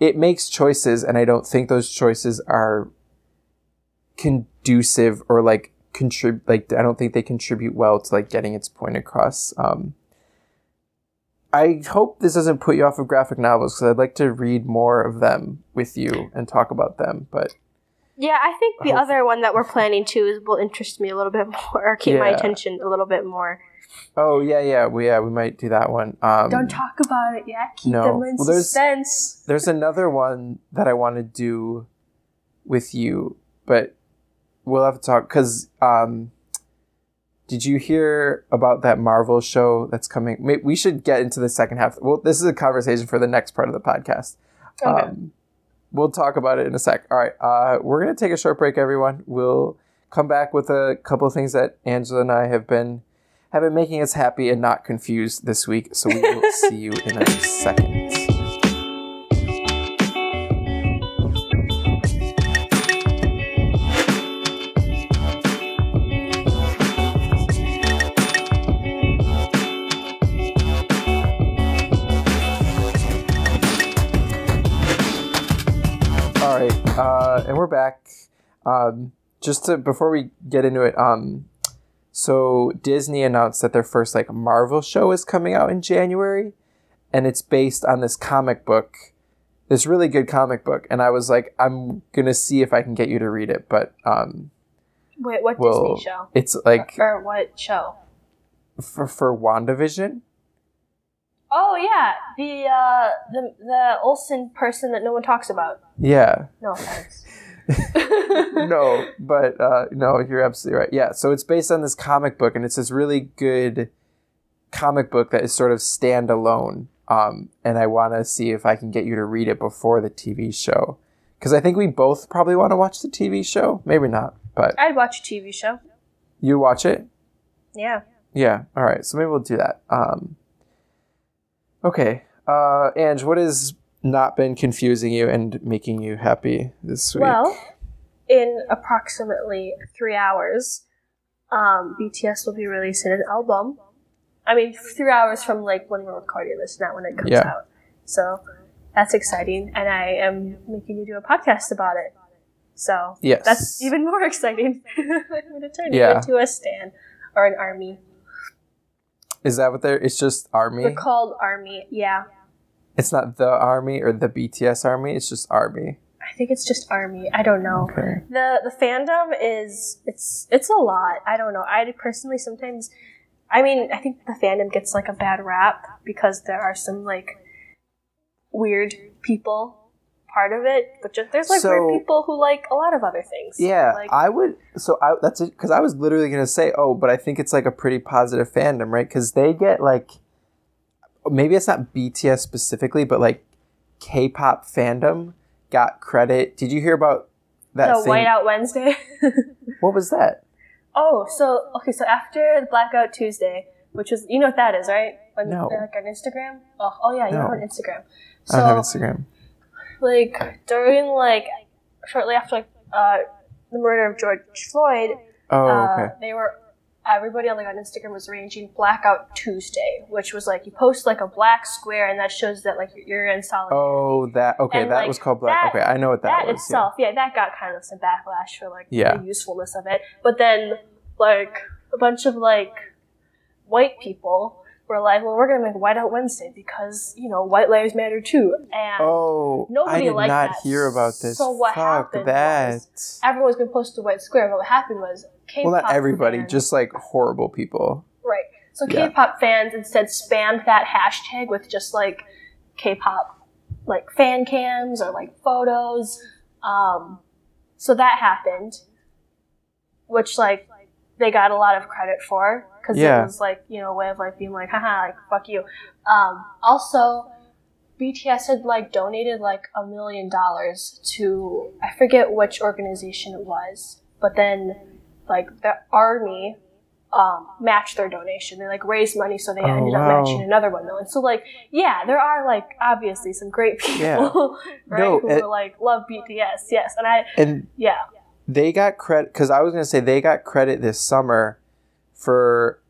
it makes choices, and I don't think those choices are conducive or like contribute. Like I don't think they contribute well to like getting its point across. I hope this doesn't put you off of graphic novels because I'd like to read more of them with you and talk about them. But
yeah, I think the other one that we're planning to will interest me a little bit more, or keep my attention a little bit more.
Oh yeah, we might do that one.
Don't talk about it yet. Keep them in suspense.
There's another one that I want to do with you, but we'll have to talk because did you hear about that Marvel show that's coming? We should get into the second half. Well, this is a conversation for the next part of the podcast. Okay. We'll talk about it in a sec. All right, we're gonna take a short break, everyone. We'll come back with a couple of things that Angela and I have been making us happy and not confused this week. So we will see you in a second. All right, and we're back. Before we get into it, so Disney announced that their first like Marvel show is coming out in January, and it's based on this comic book, this really good comic book. And I was like, I'm gonna see if I can get you to read it, but
wait, what Disney show?
It's like
or what show?
For WandaVision.
Oh yeah, the Olsen person that no one talks about.
Yeah.
No offense.
No, but no, you're absolutely right. Yeah, so it's based on this comic book, and it's this really good comic book that is sort of standalone. And I want to see if I can get you to read it before the TV show, because I think we both probably want to watch the TV show. Maybe not, but
I'd watch a TV show.
You watch it?
Yeah.
Yeah. All right. So maybe we'll do that. Okay. Ange, what has not been confusing you and making you happy this week?
Well, in approximately 3 hours, BTS will be releasing an album. I mean, 3 hours from like when we're recording this, not when it comes out. So that's exciting, and I am making you do a podcast about it. So that's even more exciting. I'm going to turn you into a stan or an army.
Is that what they're? It's just ARMY?
They're called ARMY, yeah.
It's not the ARMY or the BTS ARMY, it's just ARMY.
I think it's just ARMY. I don't know.
Okay.
The fandom is, it's a lot. I don't know. I personally sometimes, I mean, I think the fandom gets like a bad rap because there are some like weird people part of it, but just, there's like weird people who like a lot of other things.
Yeah,
like,
that's it, because I was literally going to say, but I think it's like a pretty positive fandom, right? Because they get like, maybe it's not BTS specifically, but like K-pop fandom got credit. Did you hear about that thing?
Whiteout Wednesday?
What was that?
Oh, so after the Blackout Tuesday, which was, you know what that is, right?
No.
Like on Instagram? Oh yeah, you know on Instagram. So,
I don't have Instagram.
Like, during, like, shortly after, like, the murder of George Floyd, everybody on Instagram was arranging Blackout Tuesday, which was, like, you post, like, a black square, and that shows that, like, you're in solidarity.
Oh, that was called Black. Okay, I know what that was.
That itself, that got kind of some backlash for, like, the usefulness of it. But then, like, a bunch of, like, white people were like, well, we're going to make Whiteout Wednesday because, you know, white lives matter too. And nobody liked that.
I did not hear about this.
So what happened was everyone was going to post the white square, but what happened was K-pop
not everybody,
fans,
just like horrible people.
Right. So K-pop fans instead spammed that hashtag with just like K-pop like fan cams or like photos. So that happened, which like they got a lot of credit for. Because it was, like, you know, a way of, like, being like, haha, like, fuck you. Also, BTS had, like, donated, like, $1 million to, I forget which organization it was, but then, like, the ARMY matched their donation. They, like, raised money, so they ended up matching another $1 million. So, like, there are, like, obviously some great people, right, who, like, love BTS, yes.
They got credit, because I was going to say they got credit this summer for,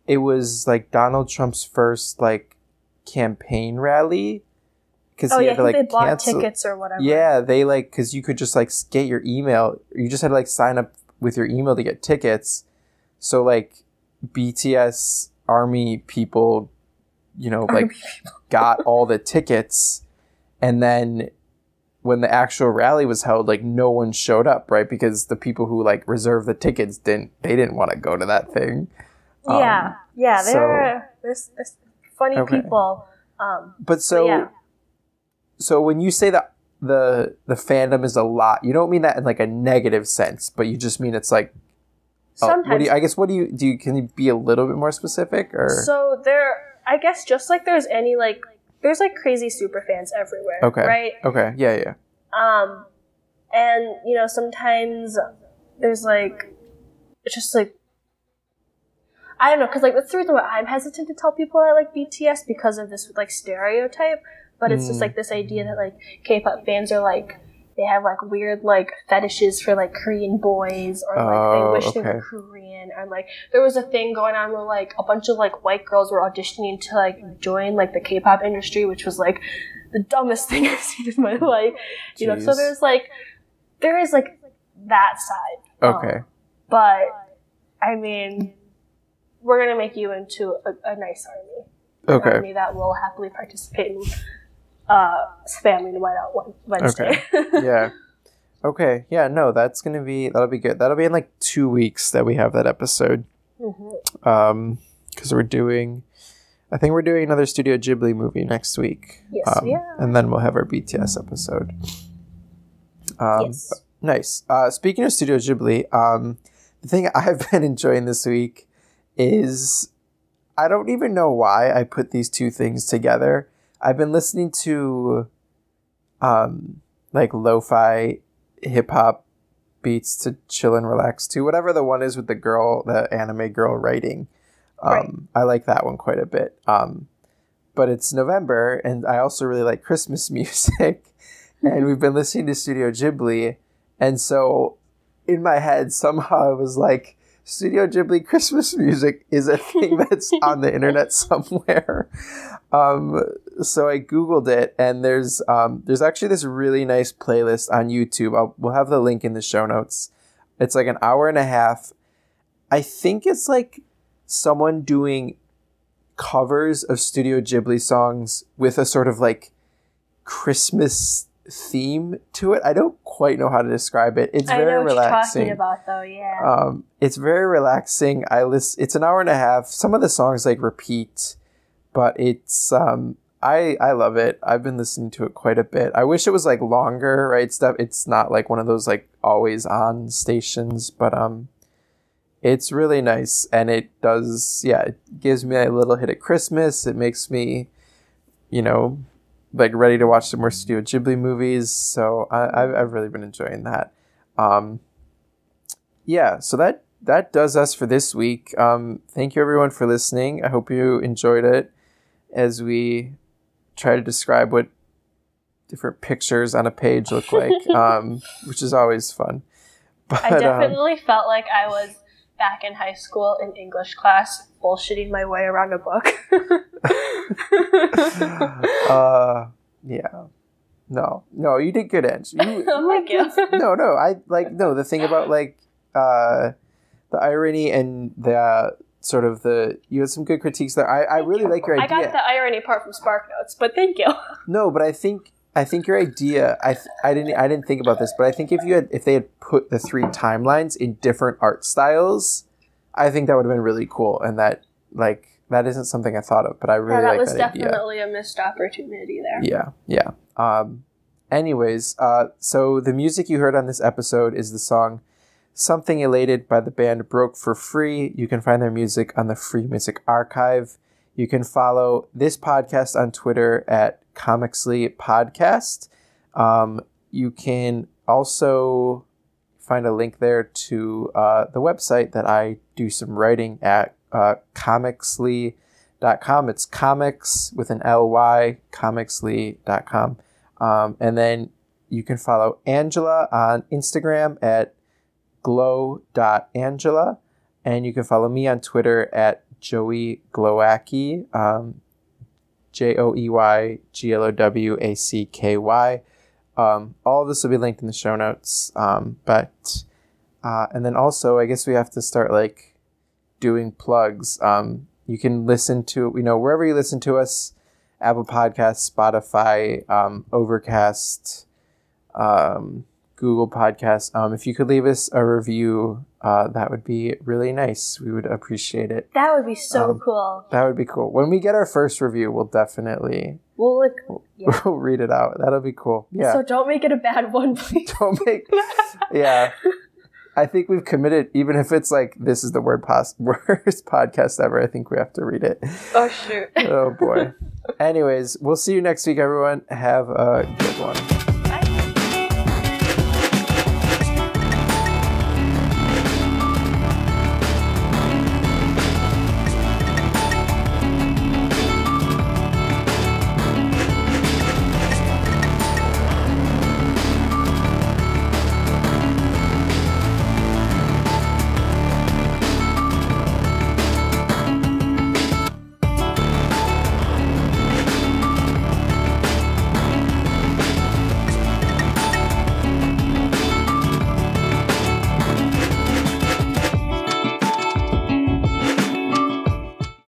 it was like Donald Trump's first like campaign rally, because he had to like
they bought
cancel
tickets or whatever.
Yeah, they like, because you could just like get your email. You just had to like sign up with your email to get tickets. So like BTS ARMY people, you know, like got all the tickets, and then when the actual rally was held, like no one showed up, right? Because the people who like reserved the tickets didn't want to go to that thing.
There's funny people.
So when you say that the fandom is a lot, you don't mean that in like a negative sense, but you just mean it's like
sometimes.
Can you be a little bit more specific, or?
So I guess just like there's any like. There's, like, crazy super fans everywhere, right?
Okay, yeah.
And, you know, sometimes there's, like, it's just, like, I don't know, because, like, that's the reason why I'm hesitant to tell people I like BTS, because of this, like, stereotype, but it's just, like, this idea that, like, K-pop fans are, like, they have, like, weird, like, fetishes for, like, Korean boys, or, like, they wish they were Korean, or, like, there was a thing going on where, like, a bunch of, like, white girls were auditioning to, like, join, like, the K-pop industry, which was, like, the dumbest thing I've seen in my life, you know, so there is, like, that side.
Okay.
But, I mean, we're gonna make you into a nice army. An army that will happily participate in spamming Whiteout Wednesday.
Okay. Yeah. Okay. Yeah. No, that'll be good. That'll be in like 2 weeks that we have that episode.
Mm-hmm.
Because I think we're doing another Studio Ghibli movie next week.
Yes, we are.
And then we'll have our BTS episode.
Yes.
Nice. Speaking of Studio Ghibli, the thing I've been enjoying this week is, I don't even know why I put these two things together. I've been listening to like lo-fi hip-hop beats to chill and relax to, whatever the one is with the anime girl writing.
Right.
I like that one quite a bit. But it's November, and I also really like Christmas music. And we've been listening to Studio Ghibli. And so in my head, somehow I was like, Studio Ghibli Christmas music is a thing that's on the internet somewhere. So I Googled it, and there's actually this really nice playlist on YouTube. We'll have the link in the show notes. It's like an hour and a half. I think it's like someone doing covers of Studio Ghibli songs with a sort of like Christmas theme to it. I don't quite know how to describe it. It's very relaxing. I know what you're talking about,
though. Yeah.
It's very relaxing. It's an hour and a half. Some of the songs like repeat, but it's I love it. I've been listening to it quite a bit. I wish it was like longer, right? Stuff. It's not like one of those like always on stations, but it's really nice, and it gives me a little hit at Christmas. It makes me, like ready to watch some more Studio Ghibli movies. So I've really been enjoying that. So that does us for this week. Thank you everyone for listening. I hope you enjoyed it as we try to describe what different pictures on a page look like, which is always fun. But,
I definitely felt like I was back in high school in English class, bullshitting my way around a book.
Yeah. No, you did good, Ange.
Thank you.
The thing about like the irony and the sort of you had some good critiques there. I really like your idea.
I got the irony part from Spark Notes, but thank you.
No, but I think your idea, I didn't think about this, but I think if they had put the 3 timelines in different art styles, I think that would have been really cool. And that isn't something I thought of, but I really like that idea.
That was definitely a missed opportunity there.
Yeah. Anyways, so the music you heard on this episode is the song Something Elated by the band Broke for Free. You can find their music on the Free Music Archive. You can follow this podcast on Twitter at Comixly Podcast. You can also find a link there to the website that I do some writing at, comixly.com. It's comics with an Ly, comixly.com. And then you can follow Angela on Instagram at glow.angela. And you can follow me on Twitter at Joey Glowacki, JoeyGlowAcky. All of this will be linked in the show notes. And then also, I guess we have to start like doing plugs. You can listen to, wherever you listen to us, Apple Podcasts, Spotify, Overcast, Google Podcasts. If you could leave us a review, that would be really nice. We would appreciate it.
That would be so cool.
That would be cool. When we get our first review, we'll definitely we'll read it out. That'll be cool. Yeah.
So don't make it a bad one, please.
Yeah. I think we've committed, even if it's like, this is the worst podcast ever, I think we have to read it.
Oh, shoot.
Oh, boy. Anyways, we'll see you next week, everyone. Have a good one.